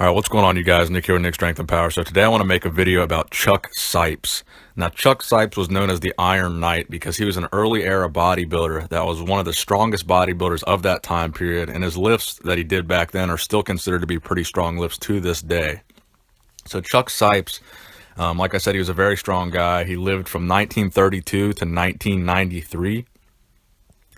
All right, what's going on, you guys? Nick here with Nick Strength and Power. So today I want to make a video about Chuck Seitz. Now, Chuck Seitz was known as the Iron Knight because he was an early era bodybuilder that was one of the strongest bodybuilders of that time period, and his lifts that he did back then are still considered to be pretty strong lifts to this day. So Chuck Seitz, like I said, he was a very strong guy. He lived from 1932 to 1993.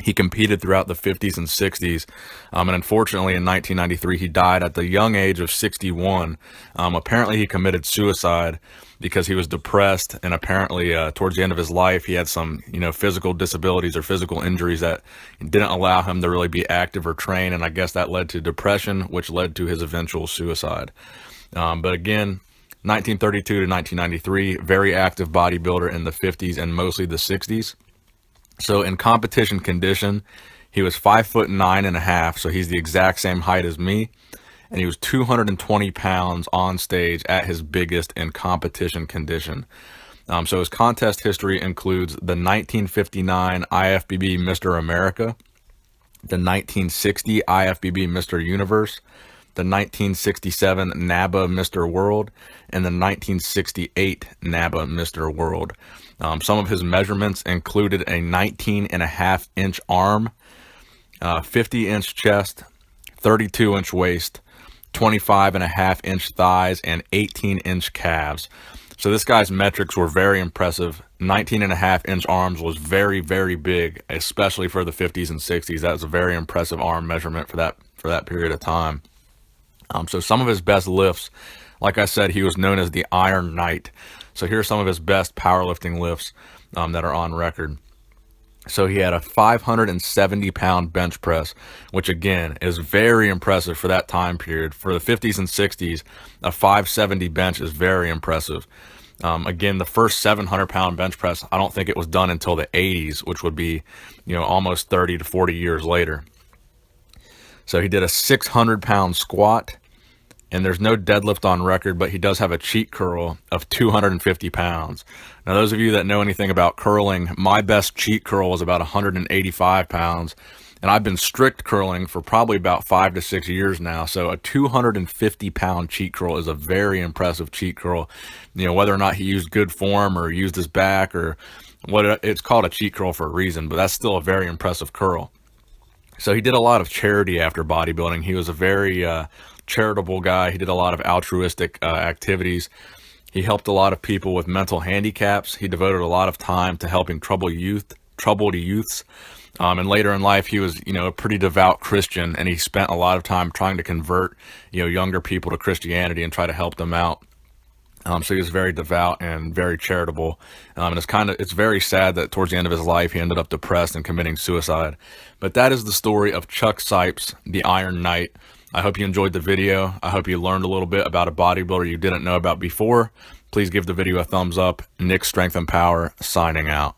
He competed throughout the 50s and 60s, and unfortunately in 1993 he died at the young age of 61. Apparently he committed suicide because he was depressed, and apparently towards the end of his life he had some physical disabilities or physical injuries that didn't allow him to really be active or train, and I guess that led to depression, which led to his eventual suicide. But again, 1932 to 1993, very active bodybuilder in the 50s and mostly the 60s. So in competition condition, he was 5'9.5", so he's the exact same height as me, and he was 220 pounds on stage at his biggest in competition condition. So his contest history includes the 1959 IFBB Mr. America, the 1960 IFBB Mr. Universe, the 1967 NABBA Mr. World, and the 1968 NABBA Mr. World. Some of his measurements included a 19.5-inch arm, 50-inch chest, 32-inch waist, 25.5-inch thighs, and 18-inch calves. So this guy's metrics were very impressive. 19.5-inch arms was very, very big, especially for the 50s and 60s. That was a very impressive arm measurement for that period of time. So some of his best lifts, like I said, he was known as the Iron Knight. So here are some of his best powerlifting lifts that are on record. So he had a 570-pound bench press, which again is very impressive for that time period. For the 50s and 60s, a 570 bench is very impressive. Again, the first 700-pound bench press, I don't think it was done until the 80s, which would be, almost 30 to 40 years later. So he did a 600-pound squat, and there's no deadlift on record, but he does have a cheat curl of 250 pounds. Now, those of you that know anything about curling, my best cheat curl was about 185 pounds, and I've been strict curling for probably about 5 to 6 years now. So a 250-pound cheat curl is a very impressive cheat curl. Whether or not he used good form or used his back or what, it's called a cheat curl for a reason, but that's still a very impressive curl. So he did a lot of charity after bodybuilding. He was a very charitable guy. He did a lot of altruistic activities. He helped a lot of people with mental handicaps. He devoted a lot of time to helping troubled youths. And later in life, he was, a pretty devout Christian, and he spent a lot of time trying to convert, younger people to Christianity and try to help them out. So he was very devout and very charitable. And it's very sad that towards the end of his life, he ended up depressed and committing suicide. But that is the story of Chuck Seitz, the Iron Knight. I hope you enjoyed the video. I hope you learned a little bit about a bodybuilder you didn't know about before. Please give the video a thumbs up. Nick Strength and Power signing out.